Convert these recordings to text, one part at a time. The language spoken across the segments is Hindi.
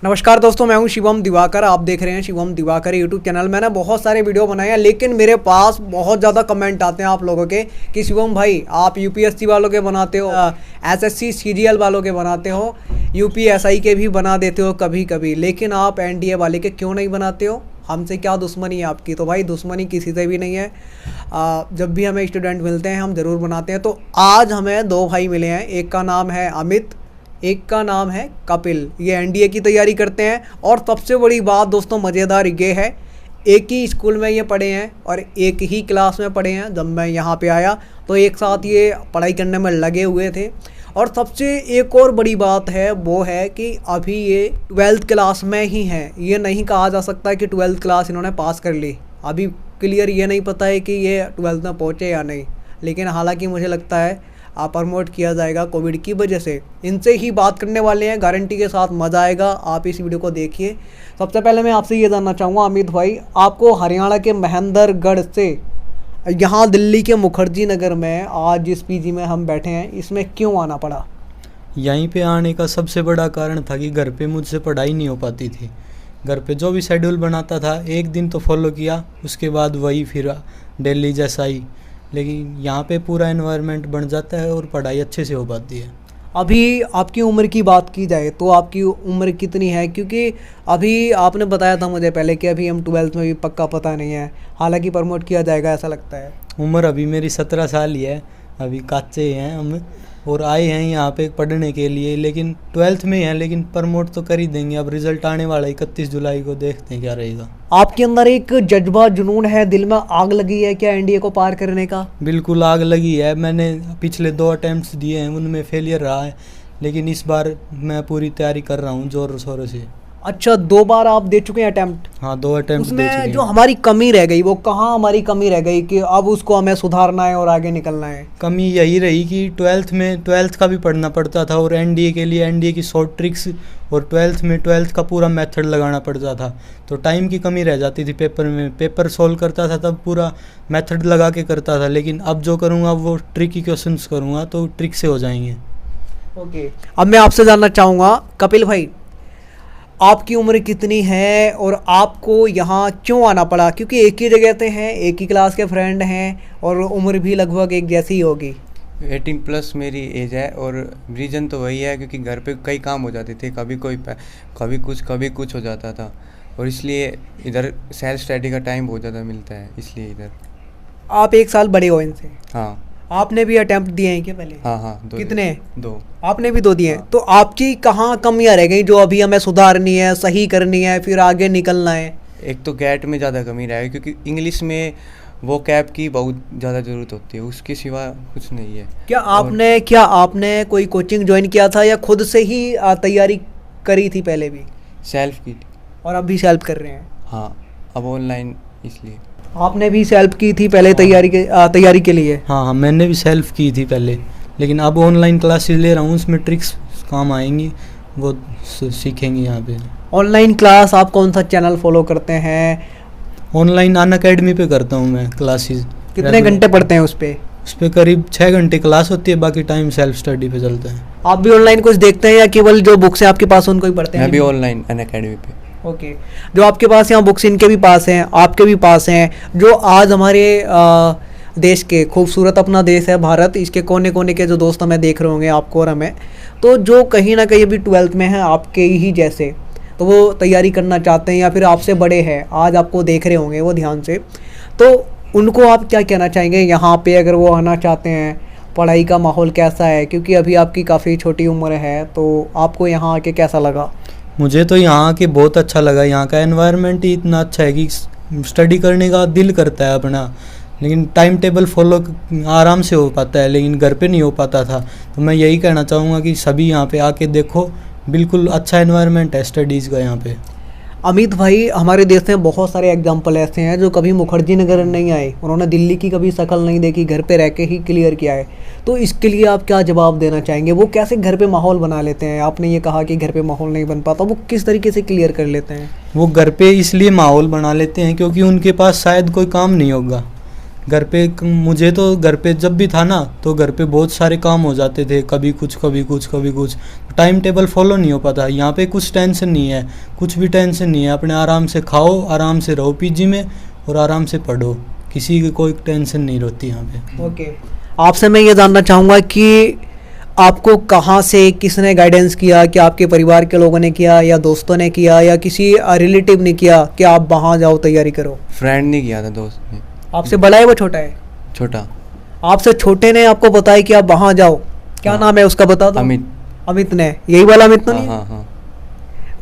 नमस्कार दोस्तों, मैं हूं शिवम दिवाकर। आप देख रहे हैं शिवम दिवाकर यूट्यूब चैनल। मैंने बहुत सारे वीडियो बनाए हैं, लेकिन मेरे पास बहुत ज़्यादा कमेंट आते हैं आप लोगों के कि शिवम भाई आप यूपीएससी वालों के बनाते हो, एसएससी सीजीएल वालों के बनाते हो, यूपीएसआई के भी बना देते हो कभी कभी, लेकिन आप एनडीए वाले के क्यों नहीं बनाते हो? हमसे क्या दुश्मनी है आपकी? तो भाई दुश्मनी किसी से भी नहीं है। जब भी हमें स्टूडेंट मिलते हैं हम ज़रूर बनाते हैं। तो आज हमें दो भाई मिले हैं, एक का नाम है अमित, एक का नाम है कपिल। ये एनडीए की तैयारी करते हैं और सबसे बड़ी बात दोस्तों मज़ेदार ये है, एक ही स्कूल में ये पढ़े हैं और एक ही क्लास में पढ़े हैं। जब मैं यहाँ पे आया तो एक साथ ये पढ़ाई करने में लगे हुए थे। और सबसे एक और बड़ी बात है वो है कि अभी ये 12th क्लास में ही हैं। ये नहीं कहा जा सकता कि 12th क्लास इन्होंने पास कर ली। अभी क्लियर ये नहीं पता है कि ये 12th में पहुँचे या नहीं, लेकिन हालांकि मुझे लगता है प्रमोट किया जाएगा कोविड की वजह से। इनसे ही बात करने वाले हैं, गारंटी के साथ मज़ा आएगा। आप इस वीडियो को देखिए। सबसे पहले मैं आपसे ये जानना चाहूँगा अमित भाई, आपको हरियाणा के महेंद्रगढ़ से यहाँ दिल्ली के मुखर्जी नगर में आज जिस पीजी में हम बैठे हैं इसमें क्यों आना पड़ा? यहीं पे आने का सबसे बड़ा कारण था कि घर पे मुझसे पढ़ाई नहीं हो पाती थी। घर पे जो भी शेड्यूल बनाता था एक दिन तो फॉलो किया, उसके बाद वही फिर डेली जैसा ही। लेकिन यहाँ पे पूरा एनवायरनमेंट बन जाता है और पढ़ाई अच्छे से हो पाती है। अभी आपकी उम्र की बात की जाए तो आपकी उम्र कितनी है? क्योंकि अभी आपने बताया था मुझे पहले कि अभी हम 12th में भी पक्का पता नहीं है, हालांकि प्रमोट किया जाएगा ऐसा लगता है। उम्र अभी मेरी 17 साल ही है, अभी कच्चे हैं हम और आए हैं यहाँ पे पढ़ने के लिए। लेकिन 12th में हैं, लेकिन प्रमोट तो कर ही देंगे। अब रिजल्ट आने वाला है 31 जुलाई को, देखते हैं क्या रहेगा। आपके अंदर एक जज्बा जुनून है, दिल में आग लगी है क्या एनडीए को पार करने का? बिल्कुल आग लगी है। मैंने पिछले 2 अटेम्प्ट्स दिए हैं, उनमें फेलियर रहा है, लेकिन इस बार मैं पूरी तैयारी कर रहा हूँ जोर शोरों से। अच्छा, 2 बार आप दे चुके हैं अटेम्प्ट? हाँ, 2 अटेम्प्ट दे चुके हैं। जो हमारी कमी रह गई वो कहाँ हमारी कमी रह गई कि अब उसको हमें सुधारना है और आगे निकलना है? कमी यही रही कि 12th का भी पढ़ना पड़ता था और एनडीए के लिए एनडीए की शॉर्ट ट्रिक्स, और 12th का पूरा मेथड लगाना पड़ता था। तो टाइम की कमी रह जाती थी पेपर में। पेपर सॉल्व करता था तब पूरा मेथड लगा के करता था, लेकिन अब जो करूँगा वो ट्रिकी क्वेश्चंस करूँगा तो ट्रिक से हो जाएंगे। ओके, अब मैं आपसे जानना चाहूँगा कपिल भाई, आपकी उम्र कितनी है और आपको यहाँ क्यों आना पड़ा? क्योंकि एक ही जगह से हैं, एक ही क्लास के फ्रेंड हैं और उम्र भी लगभग एक जैसी ही होगी। 18+ मेरी एज है और रीज़न तो वही है क्योंकि घर पे कई काम हो जाते थे, कभी कुछ हो जाता था, और इसलिए इधर सेल्फ स्टडी का टाइम बहुत ज़्यादा मिलता है, इसलिए इधर। आप 1 साल बड़े हो इनसे? हाँ। आपने भी अटेम्प्ट दिए हैं क्या पहले? हाँ, 2। कितने? 2। आपने भी 2 दिए हैं। हाँ। तो आपकी कहाँ कमियाँ रह गई जो अभी हमें सुधारनी है, सही करनी है, फिर आगे निकलना है? एक तो गैट में ज़्यादा कमी रह गई क्योंकि इंग्लिश में वो कैप की बहुत ज़्यादा ज़रूरत होती है, उसके सिवा कुछ नहीं है। क्या आपने कोई कोचिंग ज्वाइन किया था या खुद से ही तैयारी करी थी पहले भी? सेल्फ की। और अब भी सेल्फ कर रहे हैं? हाँ, अब ऑनलाइन, इसलिए। आपने भी सेल्फ की थी पहले तैयारी के लिए? हाँ, मैंने भी सेल्फ की थी पहले, लेकिन अब ऑनलाइन क्लासेस ले रहा हूँ, उसमें ट्रिक्स काम आएंगी, वो सीखेंगे यहाँ पे। ऑनलाइन क्लास आप कौन सा चैनल फॉलो करते हैं? ऑनलाइन अनअकैडमी पे करता हूँ मैं क्लासेस। कितने घंटे पढ़ते हैं उस पे? करीब 6 घंटे क्लास होती है, बाकी टाइम सेल्फ स्टडी पे चलता है। आप भी ऑनलाइन कुछ देखते हैं या केवल जो बुक्स है आपके पास उनको ही पढ़ते हैं? मैं भी ऑनलाइन अनअकैडमी पे। ओके, जो आपके पास यहाँ बुक्स इनके भी पास हैं, आपके भी पास हैं, जो आज हमारे देश के, खूबसूरत अपना देश है भारत, इसके कोने कोने के जो दोस्त हमें देख रहे होंगे आपको और हमें, तो जो कहीं ना कहीं अभी 12th में हैं आपके ही जैसे, तो वो तैयारी करना चाहते हैं या फिर आपसे बड़े हैं, आज आपको देख रहे होंगे वो ध्यान से, तो उनको आप क्या कहना चाहेंगे यहाँ पे अगर वो आना चाहते हैं? पढ़ाई का माहौल कैसा है? क्योंकि अभी आपकी काफ़ी छोटी उम्र है, तो आपको यहाँ आके कैसा लगा? मुझे तो यहाँ आके बहुत अच्छा लगा। यहाँ का एनवायरनमेंट ही इतना अच्छा है कि स्टडी करने का दिल करता है अपना, लेकिन टाइम टेबल फॉलो आराम से हो पाता है, लेकिन घर पे नहीं हो पाता था। तो मैं यही कहना चाहूँगा कि सभी यहाँ पे आके देखो, बिल्कुल अच्छा एनवायरनमेंट है स्टडीज़ का यहाँ पे। अमित भाई, हमारे देश में बहुत सारे एग्जाम्पल ऐसे हैं जो कभी मुखर्जी नगर नहीं आए, उन्होंने दिल्ली की कभी शक्ल नहीं देखी, घर पे रह के ही क्लियर किया है। तो इसके लिए आप क्या जवाब देना चाहेंगे? वो कैसे घर पे माहौल बना लेते हैं? आपने ये कहा कि घर पे माहौल नहीं बन पाता, वो किस तरीके से क्लियर कर लेते हैं? वो घर पे इसलिए माहौल बना लेते हैं क्योंकि उनके पास शायद कोई काम नहीं होगा, घर पे मुझे तो घर पे जब भी था ना तो घर पे बहुत सारे काम हो जाते थे, कभी कुछ कभी कुछ कभी कुछ, टाइम टेबल फॉलो नहीं हो पाता। यहाँ पे कुछ टेंशन नहीं है, कुछ भी टेंशन नहीं है, अपने आराम से खाओ, आराम से रहो पीजी में और आराम से पढ़ो, किसी की कोई टेंशन नहीं रहती यहाँ पे। ओके, आपसे मैं ये जानना चाहूँगा कि आपको कहाँ से किसने गाइडेंस किया, कि आपके परिवार के लोगों ने किया या दोस्तों ने किया या किसी रिलेटिव ने किया कि आप वहाँ जाओ तैयारी करो? फ्रेंड ने किया था, दोस्त ने। आपसे बड़ा है वो छोटा है? छोटा। आपसे छोटे ने आपको बताया कि आप वहाँ जाओ, क्या हाँ। नाम है उसका बता दो? अमित। अमित ने, यही वाला अमित तो हाँ नहीं? हाँ हाँ।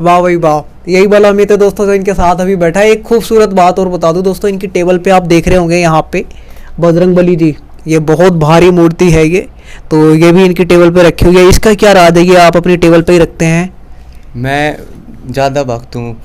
वाह भाई वाह, यही वाला अमित है दोस्तों जो इनके साथ अभी बैठा है। एक खूबसूरत बात और बता दूं दोस्तों, इनकी टेबल पे आप देख रहे होंगे यहाँ पे बजरंगबली जी, ये बहुत भारी मूर्ति है ये, तो ये भी इनकी टेबल पे रखी हुई है। इसका क्या राज है, ये आप अपनी टेबल पे ही रखते हैं? मैं ज़्यादा भक्त हूँ,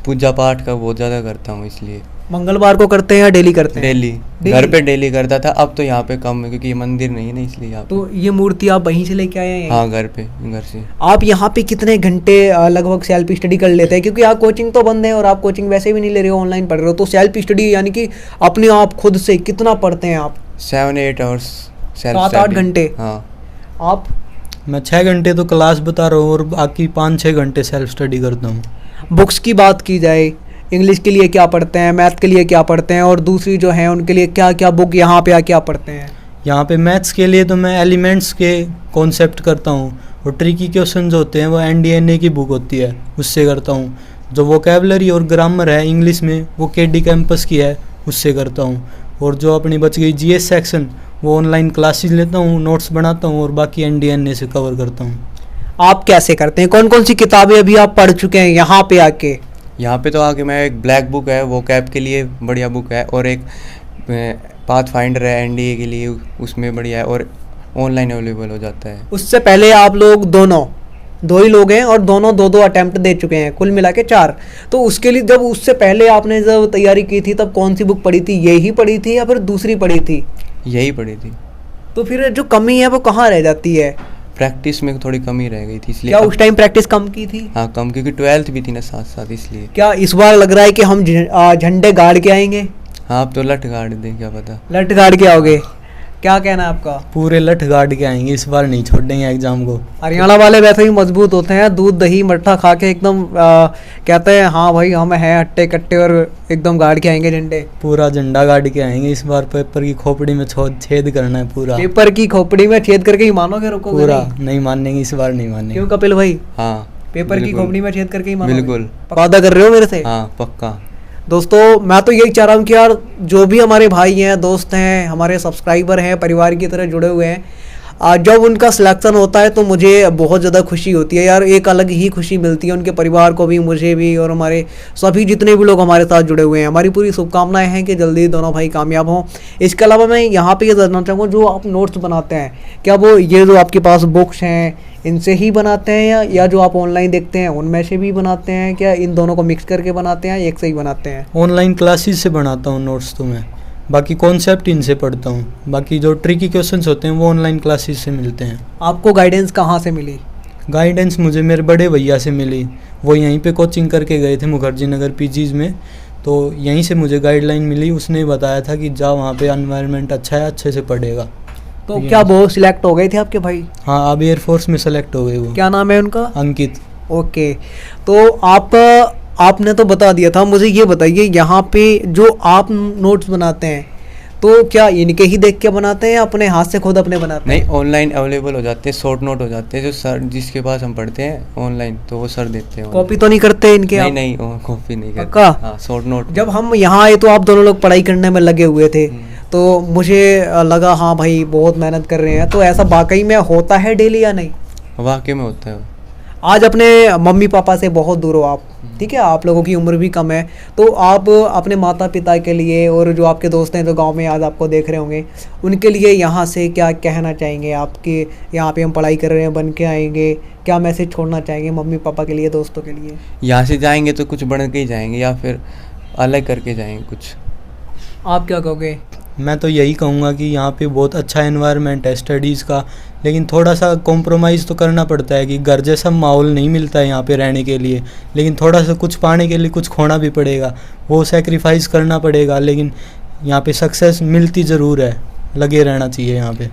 पूजा पाठ का बहुत ज़्यादा करता हूँ, इसलिए। मंगलवार को करते हैं या डेली करते हैं? डेली। घर पे डेली करता था, अब तो यहाँ पे कम है क्योंकि ये मंदिर नहीं है ना, इसलिए यहाँ पे। तो ये मूर्ति आप वहीं से लेके आए हैं? हाँ, घर से। आप यहाँ पे कितने घंटे लगभग सेल्फ स्टडी कर लेते हैं? क्योंकि आप कोचिंग तो बंद है और आप कोचिंग वैसे भी नहीं ले रहे हो, ऑनलाइन पढ़ रहे हो, तो सेल्फ स्टडी यानी कि अपने आप खुद से कितना पढ़ते हैं आप? 7-8 आवर्स। 7-8 घंटे? हाँ। आप? मैं 6 घंटे तो क्लास बता रहा हूँ और बाकी 5-6 घंटे सेल्फ स्टडी करता हूँ। बुक्स की बात की जाए, इंग्लिश के लिए क्या पढ़ते हैं, मैथ के लिए क्या पढ़ते हैं, और दूसरी जो है उनके लिए क्या क्या बुक यहाँ पे क्या पढ़ते हैं? यहाँ पे मैथ्स के लिए तो मैं एलिमेंट्स के कॉन्सेप्ट करता हूँ और ट्रिकी क्वेश्चन जो होते हैं वो NDNA की बुक होती है उससे करता हूँ। जो वोकेबलरी और ग्रामर है इंग्लिश में वो KD कैंपस की है उससे करता हूँ। और जो अपनी बच गई GS सेक्शन वो ऑनलाइन क्लासेस लेता हूँ, नोट्स बनाता हूँ और बाकी NDNA से कवर करता हूँ। आप कैसे करते हैं? कौन कौन सी किताबें अभी आप पढ़ चुके हैं यहाँ पे आके? यहाँ पे तो आके मैं एक ब्लैक बुक है वो कैब के लिए बढ़िया बुक है, और एक पाथ फाइंडर है NDA के लिए, उसमें बढ़िया है और ऑनलाइन अवेलेबल हो जाता है। उससे पहले आप लोग दो ही लोग हैं और दोनों 2-2 अटेम्प्ट दे चुके हैं, कुल मिला के 4। तो उसके लिए जब उससे पहले आपने जब तैयारी की थी तब कौन सी बुक पढ़ी थी? यही पढ़ी थी या फिर दूसरी पढ़ी थी? यही पढ़ी थी। तो फिर जो कमी है वो कहाँ रह जाती है? प्रैक्टिस में थोड़ी कमी रह गई थी, इसलिए। क्या उस टाइम प्रैक्टिस कम की थी? हाँ, कम, क्योंकि 12th भी थी ना साथ साथ, इसलिए। क्या इस बार लग रहा है कि हम झंडे गाड़ के आएंगे? हाँ, अब तो लठ गाड़ दें, क्या पता। लठ गाड़ के आओगे? क्या कहना है आपका? पूरे लठ गाड़ के आएंगे, इस बार नहीं छोड़ेंगे एग्जाम को। हरियाणा वाले वैसे ही मजबूत होते हैं, दूध दही मट्ठा खा के एकदम कहते हैं हाँ भाई हम हैं हट्टे कट्टे, और एकदम गाड़ के आएंगे झंडे। पूरा झंडा गाड़ के आएंगे इस बार, पेपर की खोपड़ी में छेद करना है पूरा। पेपर की खोपड़ी में छेद करके ही मानोगे? रुकोगे पूरा नहीं मानेंगे इस बार, नहीं मानेंगे। क्यों कपिल भाई? हाँ, पेपर की खोपड़ी में छेद करके ही मानोगे? बिल्कुल। वादा कर रहे हो मेरे से? हाँ, पक्का। दोस्तों मैं तो यही चाह रहा हूँ कि यार जो भी हमारे भाई हैं, दोस्त हैं, हमारे सब्सक्राइबर हैं, परिवार की तरह जुड़े हुए हैं, जब उनका सिलेक्शन होता है तो मुझे बहुत ज़्यादा खुशी होती है यार। एक अलग ही खुशी मिलती है उनके परिवार को भी, मुझे भी, और हमारे सभी जितने भी लोग हमारे साथ जुड़े हुए हैं। हमारी पूरी शुभकामनाएं हैं कि जल्दी दोनों भाई कामयाब हों। इसके अलावा मैं यहाँ पे ये जानना चाहूँगा, जो आप नोट्स बनाते हैं क्या वो ये जो आपके पास बुक्स हैं इनसे ही बनाते हैं या जो आप ऑनलाइन देखते हैं उनमें से भी बनाते हैं? क्या इन दोनों को मिक्स करके बनाते हैं, एक से ही बनाते हैं? ऑनलाइन क्लासेस से बनाता हूँ नोट्स तो मैं, बाकी कॉन्सेप्ट इनसे पढ़ता हूँ, बाकी जो ट्रिकी क्वेश्चंस होते हैं वो ऑनलाइन क्लासेस से मिलते हैं। आपको गाइडेंस कहाँ से मिली? गाइडेंस मुझे मेरे बड़े भैया से मिली, वो यहीं पे कोचिंग करके गए थे मुखर्जी नगर PGs में, तो यहीं से मुझे गाइडलाइन मिली। उसने बताया था कि जा वहाँ पे एनवायरनमेंट अच्छा है, अच्छे से पढ़ेगा। तो क्या वो सिलेक्ट हो गए थे आपके भाई? हाँ, अब एयरफोर्स में सेलेक्ट हो गए वो। क्या नाम है उनका? अंकित। ओके, तो आपने तो बता दिया था, मुझे ये बताइए यहाँ पे जो आप नोट्स बनाते हैं तो क्या इनके ही देख के बनाते हैं, अपने हाथ से खुद अपने बनाते हैं? नहीं, ऑनलाइन अवेलेबल हो जाते हैं, शॉर्ट नोट हो जाते हैं, जो सर जिसके पास हम पढ़ते हैं ऑनलाइन तो वो सर देते हैं। कॉपी तो नहीं करते इनके? नहीं नहीं, कॉपी नहीं करते। पक्का? हाँ, शॉर्ट नोट। जब हम यहाँ आए तो आप दोनों लोग पढ़ाई करने में लगे हुए थे, तो मुझे लगा हाँ भाई बहुत मेहनत कर रहे हैं, तो ऐसा वाकई में होता है डेली या नहीं? वाकई में होता है। आज अपने मम्मी पापा से बहुत दूर हो आप, ठीक है, आप लोगों की उम्र भी कम है, तो आप अपने माता पिता के लिए और जो आपके दोस्त हैं जो गांव में आज आपको देख रहे होंगे उनके लिए यहाँ से क्या कहना चाहेंगे? आपके यहाँ पे हम पढ़ाई कर रहे हैं, बन के आएंगे, क्या मैसेज छोड़ना चाहेंगे मम्मी पापा के लिए, दोस्तों के लिए? यहाँ से जाएंगे तो कुछ बन के ही जाएंगे या फिर अलग करके जाएंगे कुछ। आप क्या कहोगे? मैं तो यही कहूँगा कि यहाँ पे बहुत अच्छा एनवायरनमेंट है स्टडीज़ का, लेकिन थोड़ा सा कॉम्प्रोमाइज़ तो करना पड़ता है कि घर जैसा माहौल नहीं मिलता है यहाँ पे रहने के लिए, लेकिन थोड़ा सा कुछ पाने के लिए कुछ खोना भी पड़ेगा, वो सेक्रीफाइस करना पड़ेगा। लेकिन यहाँ पे सक्सेस मिलती ज़रूर है, लगे रहना चाहिए यहाँ पे।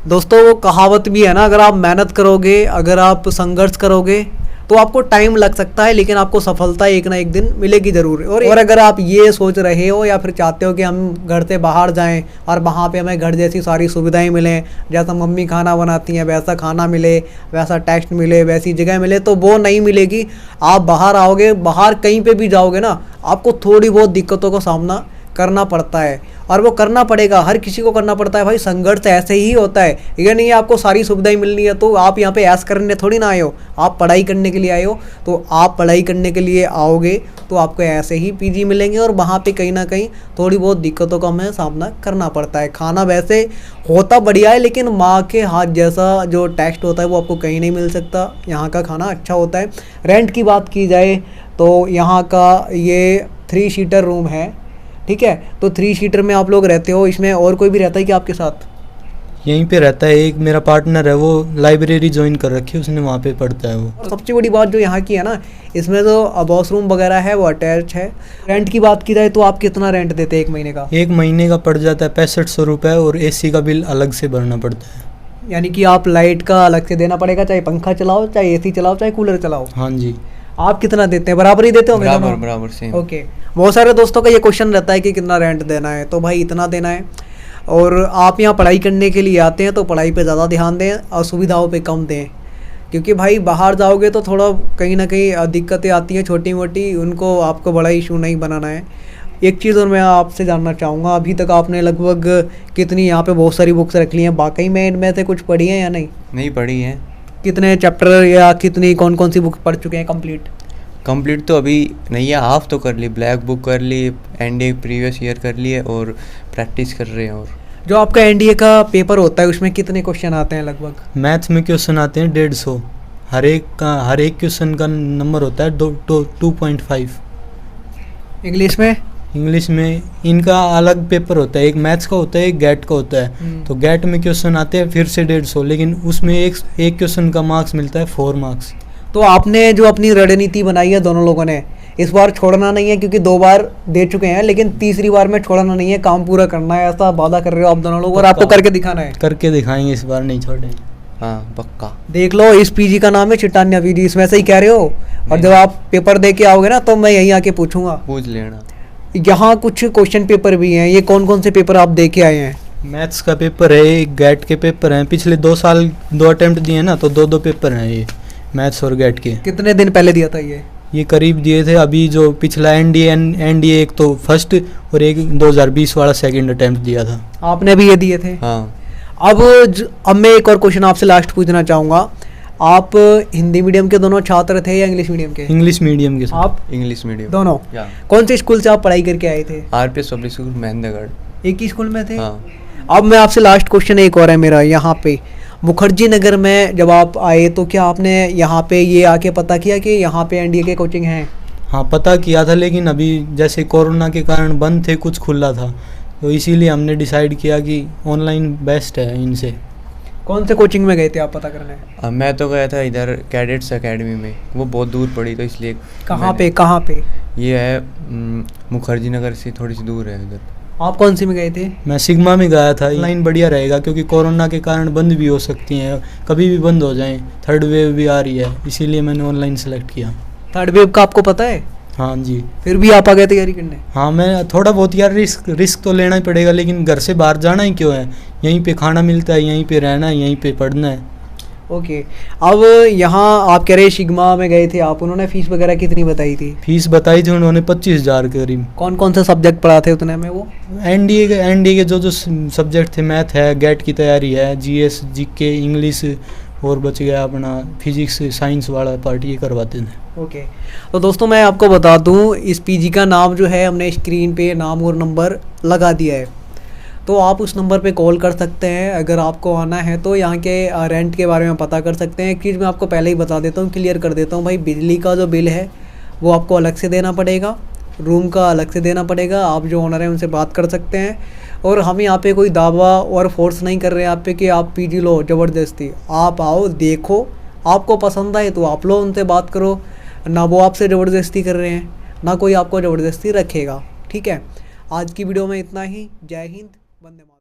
दोस्तों वो कहावत भी है ना, अगर आप मेहनत करोगे, अगर आप संघर्ष करोगे तो आपको टाइम लग सकता है लेकिन आपको सफलता एक ना एक दिन मिलेगी ज़रूर। और अगर आप ये सोच रहे हो या फिर चाहते हो कि हम घर से बाहर जाएं और वहाँ पे हमें घर जैसी सारी सुविधाएं मिलें, जैसा मम्मी खाना बनाती हैं वैसा खाना मिले, वैसा टेस्ट मिले, वैसी जगह मिले, तो वो नहीं मिलेगी। आप बाहर आओगे, बाहर कहीं पे भी जाओगे ना, आपको थोड़ी बहुत दिक्कतों का सामना करना पड़ता है और वो करना पड़ेगा, हर किसी को करना पड़ता है भाई। संघर्ष ऐसे ही होता है, ये नहीं है आपको सारी सुविधाएं मिलनी है तो आप यहाँ पे ऐश करने थोड़ी ना आए हो, आप पढ़ाई करने के लिए आए हो। तो आप पढ़ाई करने के लिए आओगे तो आपको ऐसे ही पीजी मिलेंगे और वहाँ पे कहीं ना कहीं थोड़ी बहुत दिक्कतों का हमें सामना करना पड़ता है। खाना वैसे होता बढ़िया है लेकिन माँ के हाथ जैसा जो टेस्ट होता है वो आपको कहीं नहीं मिल सकता। यहाँ का खाना अच्छा होता है। रेंट की बात की जाए तो यहाँ का ये 3 सीटर रूम है, ठीक है। तो 3 सीटर में आप लोग रहते हो, इसमें और कोई भी रहता है कि आपके साथ? यहीं पे रहता है, एक मेरा पार्टनर है, वो लाइब्रेरी ज्वाइन कर रखी है उसने, वहाँ पे पढ़ता है वो। और सबसे बड़ी बात जो यहाँ की है ना, इसमें जो वॉशरूम वगैरह है वो अटैच है। रेंट की बात की जाए तो आप कितना रेंट देते हैं 1 महीने का? 1 महीने का पड़ जाता है 6500 रुपये और AC का बिल अलग से भरना पड़ता है। यानी कि आप लाइट का अलग से देना पड़ेगा, चाहे पंखा चलाओ, चाहे AC चलाओ, चाहे कूलर चलाओ। हाँ जी। आप कितना देते हैं? बराबर ही देते होंगे बराबर दोनों? बराबर सेम। ओके। बहुत सारे दोस्तों का ये क्वेश्चन रहता है कि कितना रेंट देना है, तो भाई इतना देना है। और आप यहाँ पढ़ाई करने के लिए आते हैं तो पढ़ाई पे ज़्यादा ध्यान दें और सुविधाओं पे कम दें, क्योंकि भाई बाहर जाओगे तो थोड़ा कहीं ना कहीं दिक्कतें आती हैं छोटी मोटी, उनको आपको बड़ा इशू नहीं बनाना है। एक चीज़ और मैं आपसे जानना चाहूँगा, अभी तक आपने लगभग कितनी यहाँ पे बहुत सारी बुक्स रख ली हैं, वाकई में इनमें से कुछ पढ़ी हैं या नहीं? नहीं पढ़ी है। कितने चैप्टर या कितनी कौन कौन सी बुक पढ़ चुके हैं कंप्लीट तो अभी नहीं है, हाफ तो कर ली, ब्लैक बुक कर ली, NDA प्रीवियस ईयर कर लिए और प्रैक्टिस कर रहे हैं। और जो आपका NDA का पेपर होता है उसमें कितने क्वेश्चन आते हैं लगभग? मैथ्स में क्वेश्चन आते हैं 150, हर एक क्वेश्चन का नंबर होता है 2.5। इंग्लिश में? इंग्लिश में इनका अलग पेपर होता है, एक मैथ्स का होता है, एक गैट का होता है। तो गैट में क्वेश्चन आते हैं फिर से 150, लेकिन उसमें एक क्वेश्चन का मार्क्स मिलता है 4 मार्क्स। तो आपने जो अपनी रणनीति बनाई है दोनों लोगों ने, इस बार छोड़ना नहीं है, क्योंकि 2 बार दे चुके हैं लेकिन तीसरी बार में छोड़ना नहीं है, काम पूरा करना है, ऐसा वादा कर रहे हो आप दोनों लोग और आपको करके दिखाना है? करके दिखाएंगे, इस बार नहीं छोड़ेंगे। हाँ पक्का। देख लो, इस पीजी का नाम है चिटान्या पीजी, इसमें से ही कह रहे हो? और जब आप पेपर दे के आओगे ना तो मैं यहीं आके पूछूंगा। पूछ लेना। यहाँ कुछ क्वेश्चन पेपर भी हैं, ये कौन कौन से पेपर आप दे के आए हैं? मैथ्स का पेपर है, एक गैट के पेपर हैं, पिछले 2 साल 2 अटेम्प्ट दिए ना, तो 2 पेपर हैं ये मैथ्स और गैट के। कितने दिन पहले दिया था ये करीब दिए थे। अभी जो पिछला NDA एक तो फर्स्ट और एक 2020 वाला सेकंड अटेम्प्ट दिया था। आपने भी ये दिए थे? हाँ। अब मैं एक और क्वेश्चन आपसे लास्ट पूछना चाहूँगा, आप हिंदी मीडियम के दोनों छात्र थे या इंग्लिश मीडियम के? इंग्लिश मीडियम के। आप इंग्लिश मीडियम दोनों? या। कौन से स्कूल से आप पढ़ाई करके आए थे? RPS public school Mahendragarh. एक ही स्कूल में थे? हाँ। अब मैं आपसे लास्ट क्वेश्चन एक और है मेरा, यहाँ पे मुखर्जी नगर में जब आप आए तो क्या आपने यहाँ पे ये आके पता किया कि यहाँ पे NDA के कोचिंग हैं? हाँ पता किया था, लेकिन अभी जैसे कोरोना के कारण बंद थे, कुछ खुला था, तो इसीलिए हमने डिसाइड किया कि ऑनलाइन बेस्ट है इनसे। कौन से कोचिंग में गए थे आप पता करने? मैं तो गया था इधर कैडेट्स एकेडमी में, वो बहुत दूर पड़ी तो इसलिए। कहाँ पे? ये है मुखर्जी नगर से थोड़ी सी दूर है उधर। आप कौन सी में गए थे? मैं सिग्मा में गया था। ऑनलाइन बढ़िया रहेगा क्योंकि कोरोना के कारण बंद भी हो सकती हैं, कभी भी बंद हो जाएं, 3rd वेव भी आ रही है, इसीलिए मैंने ऑनलाइन सेलेक्ट किया। 3rd वेव का आपको पता है? हाँ जी। फिर भी आप आ गए तैयारी करने? हाँ, मैं थोड़ा बहुत यार रिस्क तो लेना ही पड़ेगा, लेकिन घर से बाहर जाना ही क्यों है, यहीं पे खाना मिलता है, यहीं पे रहना है, यहीं पे पढ़ना है। ओके। अब यहाँ आप कह रहे सिग्मा में गए थे आप, उन्होंने फीस वगैरह कितनी बताई थी? फीस बताई थी उन्होंने 25,000 के करीब। कौन कौन से सब्जेक्ट पढ़ाते उतने में वो? NDA के जो सब्जेक्ट थे, मैथ है, गैट की तैयारी है, GS GK इंग्लिश, और बच गया अपना फिजिक्स साइंस वाला पार्ट, ये करवाते थे। ओके। तो दोस्तों मैं आपको बता दूं, इस पीजी का नाम जो है हमने स्क्रीन पे नाम और नंबर लगा दिया है, तो आप उस नंबर पे कॉल कर सकते हैं। अगर आपको आना है तो यहाँ के रेंट के बारे में पता कर सकते हैं। एक चीज़ मैं आपको पहले ही बता देता हूँ, क्लियर कर देता हूँ भाई, बिजली का जो बिल है वो आपको अलग से देना पड़ेगा, रूम का अलग से देना पड़ेगा। आप जो ओनर हैं उनसे बात कर सकते हैं, और हम यहाँ पे कोई दावा और फोर्स नहीं कर रहे हैं आप पे कि आप पीजी लो ज़बरदस्ती। आप आओ, देखो, आपको पसंद आए तो आप लो, उनसे बात करो, ना वो आपसे ज़बरदस्ती कर रहे हैं, ना कोई आपको ज़बरदस्ती रखेगा, ठीक है। आज की वीडियो में इतना ही। जय हिंद, वंदे मातरम।